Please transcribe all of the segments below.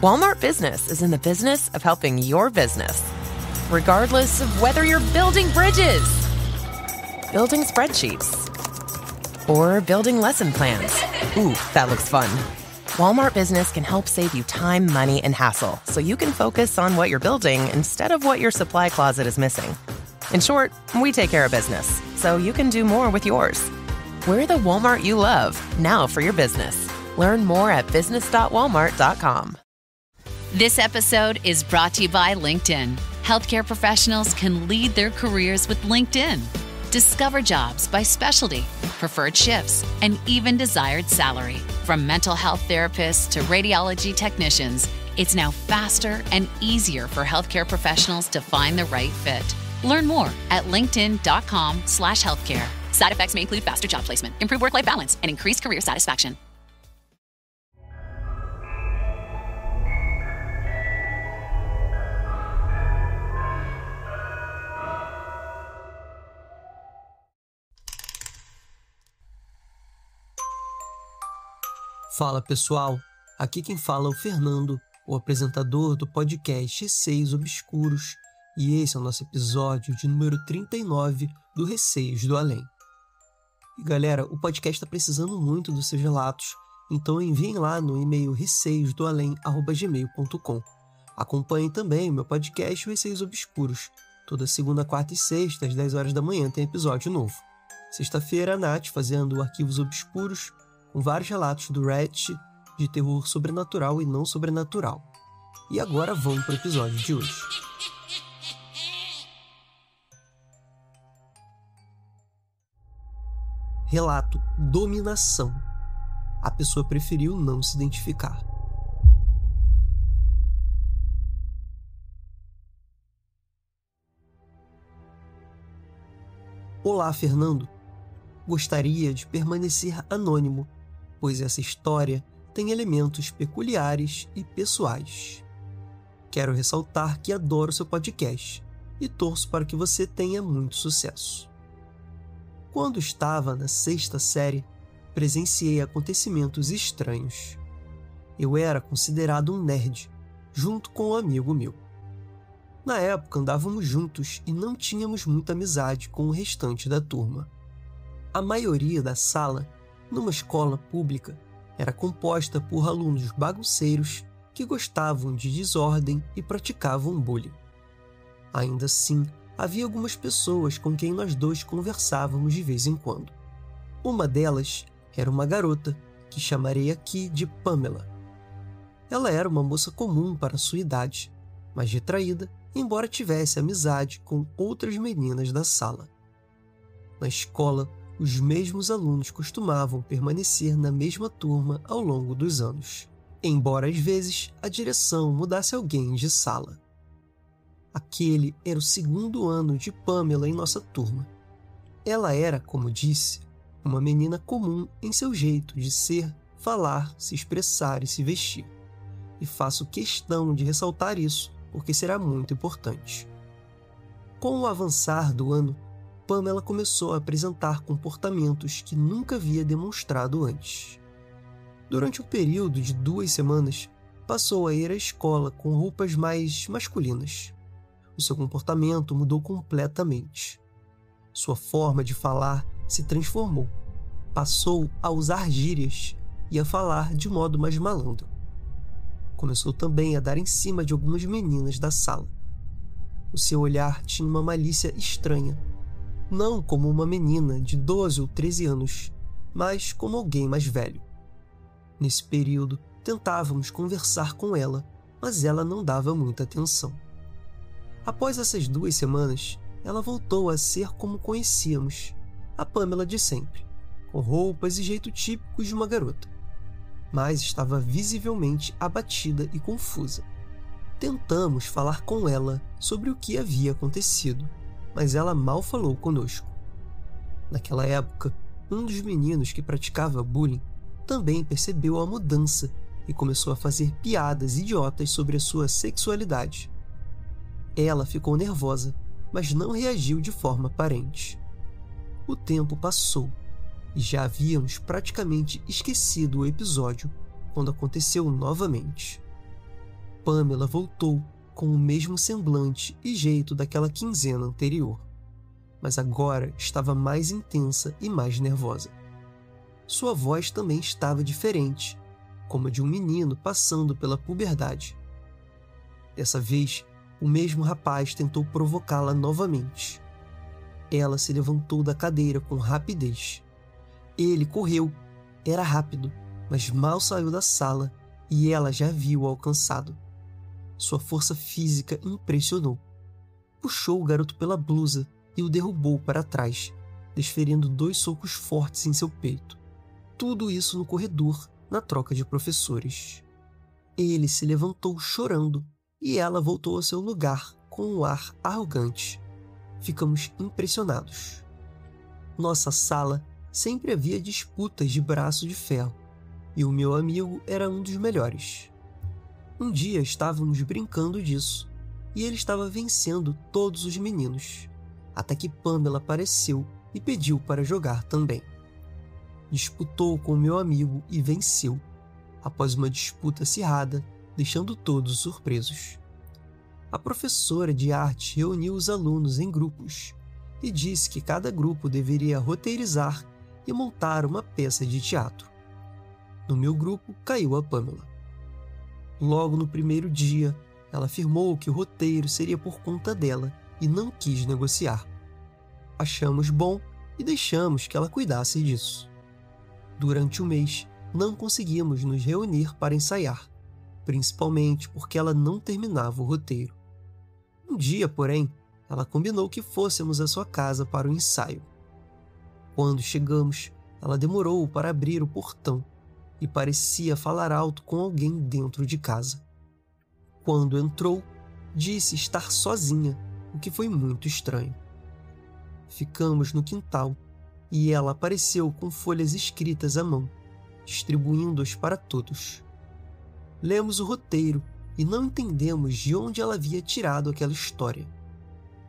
Walmart Business is in the business of helping your business. Regardless of whether you're building bridges, building spreadsheets, or building lesson plans. Ooh, that looks fun. Walmart Business can help save you time, money, and hassle so you can focus on what you're building instead of what your supply closet is missing. In short, we take care of business so you can do more with yours. We're the Walmart you love, now for your business. Learn more at business.walmart.com. This episode is brought to you by LinkedIn. Healthcare professionals can lead their careers with LinkedIn. Discover jobs by specialty, preferred shifts, and even desired salary. From mental health therapists to radiology technicians, it's now faster and easier for healthcare professionals to find the right fit. Learn more at linkedin.com/healthcare. Side effects may include faster job placement, improved work-life balance, and increased career satisfaction. Fala pessoal, aqui quem fala é o Fernando, o apresentador do podcast Receios Obscuros, e esse é o nosso episódio de número 39 do Receios do Além. E galera, o podcast está precisando muito dos seus relatos, então enviem lá no e-mail receiosdoalém@gmail.com. Acompanhem também o meu podcast Receios Obscuros. Toda segunda, quarta e sexta, às 10 horas da manhã, tem episódio novo. Sexta-feira, a Nath fazendo Arquivos Obscuros, com vários relatos do Reddit de terror sobrenatural e não sobrenatural. E agora vamos para o episódio de hoje. Relato Dominação. A pessoa preferiu não se identificar. Olá, Fernando. Gostaria de permanecer anônimo, pois essa história tem elementos peculiares e pessoais. Quero ressaltar que adoro seu podcast e torço para que você tenha muito sucesso. Quando estava na 6ª série, presenciei acontecimentos estranhos. Eu era considerado um nerd, junto com um amigo meu. Na época andávamos juntos e não tínhamos muita amizade com o restante da turma. A maioria da sala, numa escola pública, era composta por alunos bagunceiros que gostavam de desordem e praticavam bullying. Ainda assim, havia algumas pessoas com quem nós dois conversávamos de vez em quando. Uma delas era uma garota, que chamarei aqui de Pamela. Ela era uma moça comum para sua idade, mas retraída, embora tivesse amizade com outras meninas da sala. Na escola, os mesmos alunos costumavam permanecer na mesma turma ao longo dos anos, embora às vezes a direção mudasse alguém de sala. Aquele era o 2º ano de Pamela em nossa turma. Ela era, como disse, uma menina comum em seu jeito de ser, falar, se expressar e se vestir. E faço questão de ressaltar isso, porque será muito importante. Com o avançar do ano, Pamela começou a apresentar comportamentos que nunca havia demonstrado antes. Durante um período de 2 semanas, passou a ir à escola com roupas mais masculinas. O seu comportamento mudou completamente. Sua forma de falar se transformou. Passou a usar gírias e a falar de modo mais malandro. Começou também a dar em cima de algumas meninas da sala. O seu olhar tinha uma malícia estranha. Não como uma menina de 12 ou 13 anos, mas como alguém mais velho. Nesse período, tentávamos conversar com ela, mas ela não dava muita atenção. Após essas 2 semanas, ela voltou a ser como conhecíamos, a Pamela de sempre, com roupas e jeito típicos de uma garota. Mas estava visivelmente abatida e confusa. Tentamos falar com ela sobre o que havia acontecido, mas ela mal falou conosco. Naquela época, um dos meninos que praticava bullying também percebeu a mudança e começou a fazer piadas idiotas sobre a sua sexualidade. Ela ficou nervosa, mas não reagiu de forma aparente. O tempo passou e já havíamos praticamente esquecido o episódio quando aconteceu novamente. Pamela voltou com o mesmo semblante e jeito daquela quinzena anterior, mas agora estava mais intensa e mais nervosa. Sua voz também estava diferente, como a de um menino passando pela puberdade. Dessa vez, o mesmo rapaz tentou provocá-la novamente. Ela se levantou da cadeira com rapidez. Ele correu, era rápido, mas mal saiu da sala e ela já viu-o alcançado. Sua força física impressionou. Puxou o garoto pela blusa e o derrubou para trás, desferindo 2 socos fortes em seu peito. Tudo isso no corredor, na troca de professores. Ele se levantou chorando e ela voltou ao seu lugar com um ar arrogante. Ficamos impressionados. Nossa sala sempre havia disputas de braço de ferro, e o meu amigo era um dos melhores. Um dia estávamos brincando disso, e ele estava vencendo todos os meninos, até que Pamela apareceu e pediu para jogar também. Disputou com o meu amigo e venceu, após uma disputa acirrada, deixando todos surpresos. A professora de arte reuniu os alunos em grupos e disse que cada grupo deveria roteirizar e montar uma peça de teatro. No meu grupo caiu a Pamela. Logo no primeiro dia, ela afirmou que o roteiro seria por conta dela e não quis negociar. Achamos bom e deixamos que ela cuidasse disso. Durante o mês, não conseguimos nos reunir para ensaiar, principalmente porque ela não terminava o roteiro. Um dia, porém, ela combinou que fôssemos à sua casa para o ensaio. Quando chegamos, ela demorou para abrir o portão e parecia falar alto com alguém dentro de casa. Quando entrou, disse estar sozinha, o que foi muito estranho. Ficamos no quintal e ela apareceu com folhas escritas à mão, distribuindo-as para todos. Lemos o roteiro e não entendemos de onde ela havia tirado aquela história.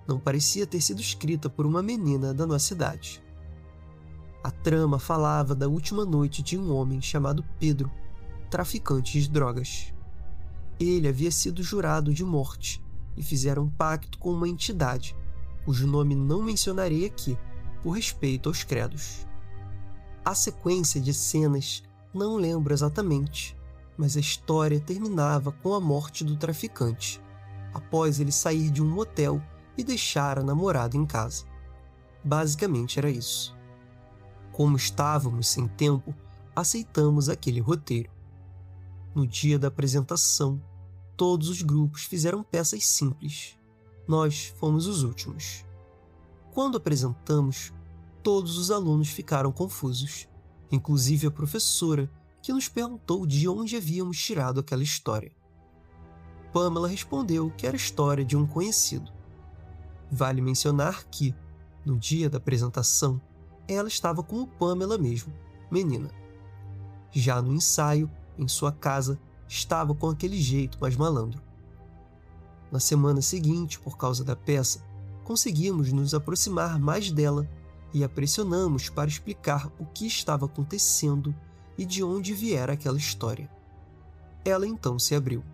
Não parecia ter sido escrita por uma menina da nossa idade. A trama falava da última noite de um homem chamado Pedro, traficante de drogas. Ele havia sido jurado de morte e fizeram um pacto com uma entidade, cujo nome não mencionarei aqui, por respeito aos credos. A sequência de cenas não lembro exatamente, mas a história terminava com a morte do traficante, após ele sair de um motel e deixar a namorada em casa. Basicamente era isso. Como estávamos sem tempo, aceitamos aquele roteiro. No dia da apresentação, todos os grupos fizeram peças simples. Nós fomos os últimos. Quando apresentamos, todos os alunos ficaram confusos, inclusive a professora, que nos perguntou de onde havíamos tirado aquela história. Pamela respondeu que era história de um conhecido. Vale mencionar que, no dia da apresentação, ela estava como Pamela mesmo, menina. Já no ensaio, em sua casa, estava com aquele jeito mais malandro. Na semana seguinte, por causa da peça, conseguimos nos aproximar mais dela e a pressionamos para explicar o que estava acontecendo e de onde viera aquela história. Ela então se abriu.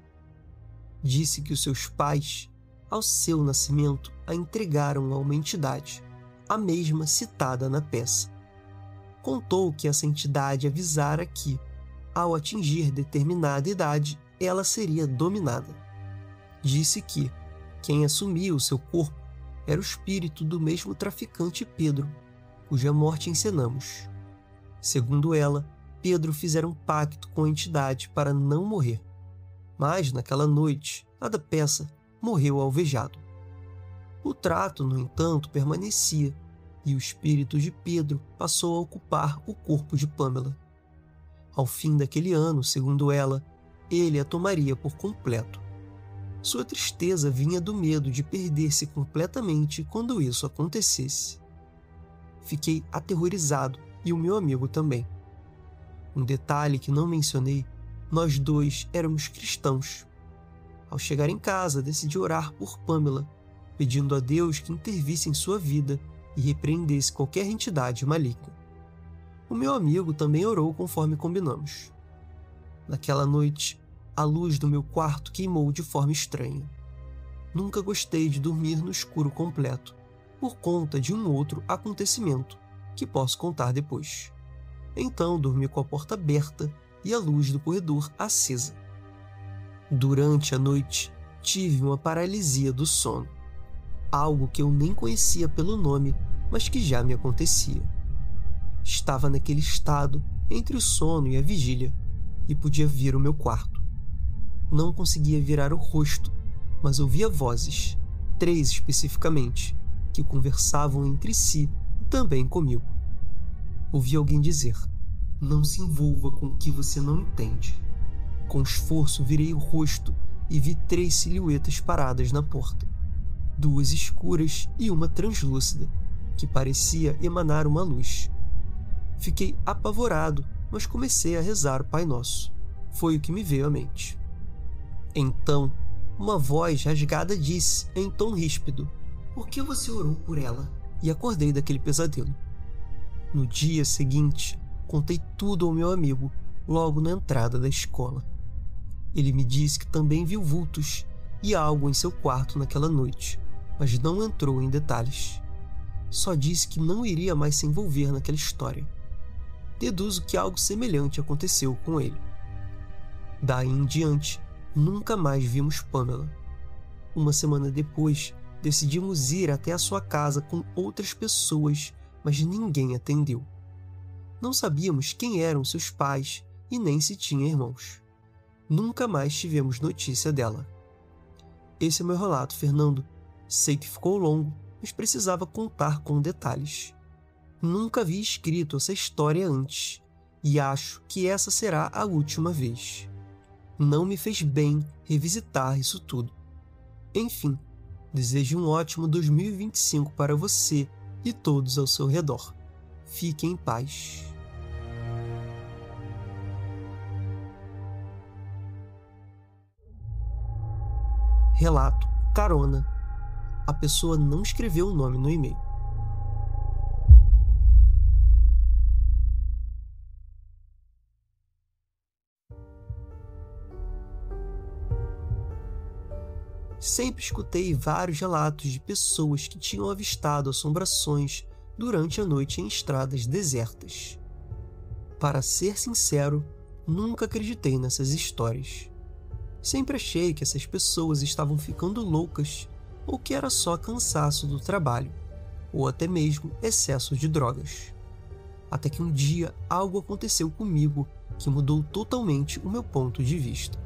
Disse que os seus pais, ao seu nascimento, a entregaram a uma entidade, a mesma citada na peça. Contou que essa entidade avisara que, ao atingir determinada idade, ela seria dominada. Disse que quem assumia o seu corpo era o espírito do mesmo traficante Pedro, cuja morte encenamos. Segundo ela, Pedro fizera um pacto com a entidade para não morrer. Mas, naquela noite, a da peça morreu alvejado. O trato, no entanto, permanecia, e o espírito de Pedro passou a ocupar o corpo de Pamela. Ao fim daquele ano, segundo ela, ele a tomaria por completo. Sua tristeza vinha do medo de perder-se completamente quando isso acontecesse. Fiquei aterrorizado e o meu amigo também. Um detalhe que não mencionei, nós dois éramos cristãos. Ao chegar em casa, decidi orar por Pamela, pedindo a Deus que intervisse em sua vida e repreendesse qualquer entidade maligna. O meu amigo também orou conforme combinamos. Naquela noite, A luz do meu quarto queimou de forma estranha. Nunca gostei de dormir no escuro completo, por conta de um outro acontecimento, que posso contar depois. Então dormi com a porta aberta e a luz do corredor acesa. Durante a noite, tive uma paralisia do sono, algo que eu nem conhecia pelo nome, mas que já me acontecia. Estava naquele estado entre o sono e a vigília, e podia ver o meu quarto. Não conseguia virar o rosto, mas ouvia vozes, 3 especificamente, que conversavam entre si e também comigo. Ouvi alguém dizer: "Não se envolva com o que você não entende." Com esforço virei o rosto e vi 3 silhuetas paradas na porta. 2 escuras e uma translúcida, que parecia emanar uma luz. Fiquei apavorado, mas comecei a rezar o Pai Nosso. Foi o que me veio à mente. Então, uma voz rasgada disse, em tom ríspido: "Por que você orou por ela?" E acordei daquele pesadelo. No dia seguinte, contei tudo ao meu amigo, logo na entrada da escola. Ele me disse que também viu vultos e algo em seu quarto naquela noite, mas não entrou em detalhes. Só disse que não iria mais se envolver naquela história. Deduzo que algo semelhante aconteceu com ele. Daí em diante, nunca mais vimos Pamela. Uma semana depois, decidimos ir até a sua casa com outras pessoas, mas ninguém atendeu. Não sabíamos quem eram seus pais e nem se tinha irmãos. Nunca mais tivemos notícia dela. Esse é meu relato, Fernando. Sei que ficou longo, mas precisava contar com detalhes. Nunca vi escrito essa história antes, e acho que essa será a última vez. Não me fez bem revisitar isso tudo. Enfim, desejo um ótimo 2025 para você e todos ao seu redor. Fiquem em paz. Relato carona. A pessoa não escreveu o nome no e-mail. Sempre escutei vários relatos de pessoas que tinham avistado assombrações durante a noite em estradas desertas. Para ser sincero, nunca acreditei nessas histórias. Sempre achei que essas pessoas estavam ficando loucas ou que era só cansaço do trabalho, ou até mesmo excesso de drogas. Até que um dia algo aconteceu comigo que mudou totalmente o meu ponto de vista.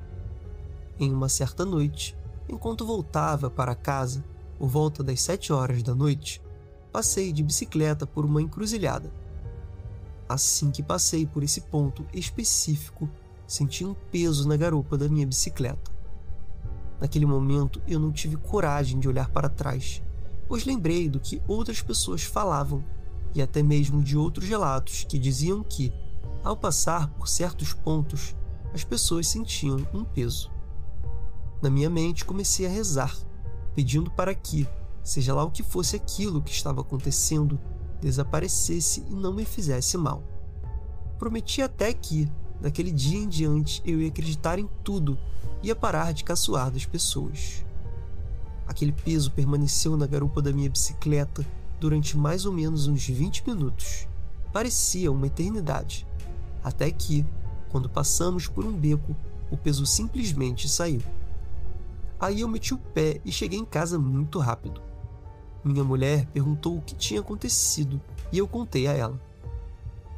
Em uma certa noite, enquanto voltava para casa, por volta das 7 horas da noite, passei de bicicleta por uma encruzilhada. Assim que passei por esse ponto específico, senti um peso na garupa da minha bicicleta. Naquele momento, eu não tive coragem de olhar para trás, pois lembrei do que outras pessoas falavam, e até mesmo de outros relatos que diziam que, ao passar por certos pontos, as pessoas sentiam um peso. Na minha mente, comecei a rezar, pedindo para que, seja lá o que fosse aquilo que estava acontecendo, desaparecesse e não me fizesse mal. Prometi até que, daquele dia em diante, eu ia acreditar em tudo e ia parar de caçoar das pessoas. Aquele peso permaneceu na garupa da minha bicicleta durante mais ou menos uns 20 minutos. Parecia uma eternidade. Até que, quando passamos por um beco, o peso simplesmente saiu. Aí eu meti o pé e cheguei em casa muito rápido. Minha mulher perguntou o que tinha acontecido e eu contei a ela.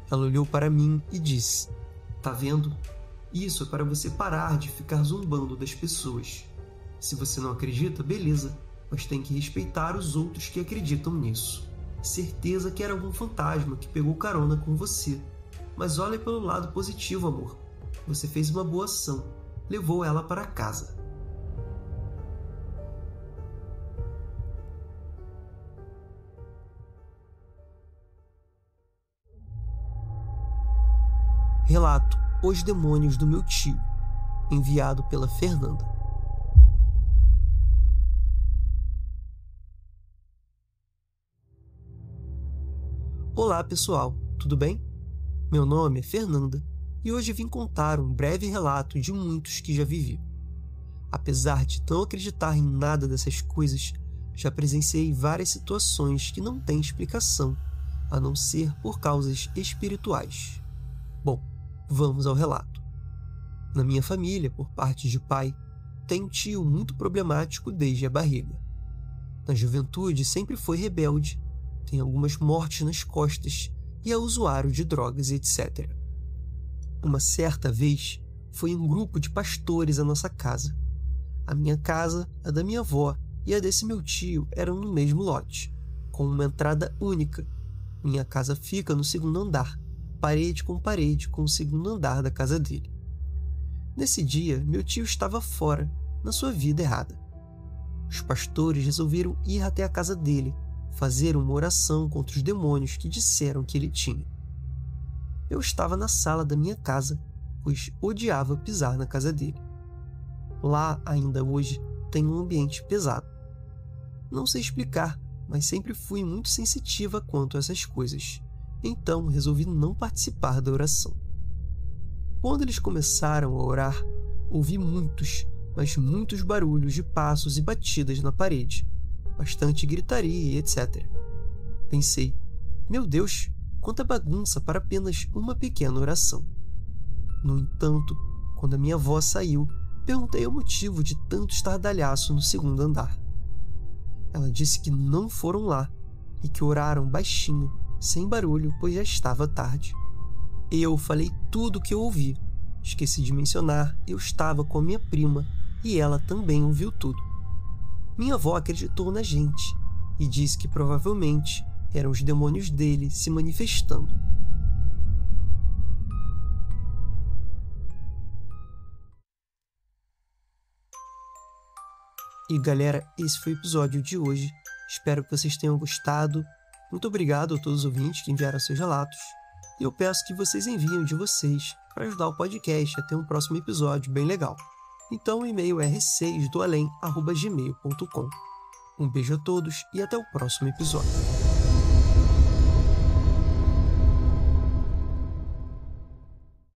Ela olhou para mim e disse: "Tá vendo? Isso é para você parar de ficar zombando das pessoas. Se você não acredita, beleza, mas tem que respeitar os outros que acreditam nisso. Certeza que era algum fantasma que pegou carona com você. Mas olha pelo lado positivo, amor. Você fez uma boa ação. Levou ela para casa." Relato Os Demônios do Meu Tio, enviado pela Fernanda. Olá pessoal, tudo bem? Meu nome é Fernanda e hoje vim contar um breve relato de muitos que já vivi. Apesar de não acreditar em nada dessas coisas, já presenciei várias situações que não têm explicação, a não ser por causas espirituais. Bom, vamos ao relato. Na minha família, por parte de pai, tem um tio muito problemático desde a barriga. Na juventude sempre foi rebelde, tem algumas mortes nas costas e é usuário de drogas e etc. Uma certa vez, foi um grupo de pastores à nossa casa. A minha casa, a da minha avó e a desse meu tio eram no mesmo lote, com uma entrada única. Minha casa fica no segundo andar, parede com o segundo andar da casa dele. Nesse dia, meu tio estava fora, na sua vida errada. Os pastores resolveram ir até a casa dele, fazer uma oração contra os demônios que disseram que ele tinha. Eu estava na sala da minha casa, pois odiava pisar na casa dele. Lá, ainda hoje, tem um ambiente pesado. Não sei explicar, mas sempre fui muito sensitiva quanto a essas coisas, então resolvi não participar da oração. Quando eles começaram a orar, ouvi muitos, mas muitos barulhos de passos e batidas na parede, bastante gritaria e etc. Pensei, meu Deus, quanta bagunça para apenas uma pequena oração. No entanto, quando a minha avó saiu, perguntei o motivo de tanto estardalhaço no segundo andar. Ela disse que não foram lá e que oraram baixinho, sem barulho, pois já estava tarde. Eu falei tudo o que eu ouvi. Esqueci de mencionar, eu estava com a minha prima e ela também ouviu tudo. Minha avó acreditou na gente e disse que provavelmente eram os demônios dele se manifestando. E galera, esse foi o episódio de hoje. Espero que vocês tenham gostado. Muito obrigado a todos os ouvintes que enviaram seus relatos. E eu peço que vocês enviem o de vocês para ajudar o podcast a ter um próximo episódio bem legal. Então o e-mail é receisdoalém@gmail.com. Um beijo a todos e até o próximo episódio.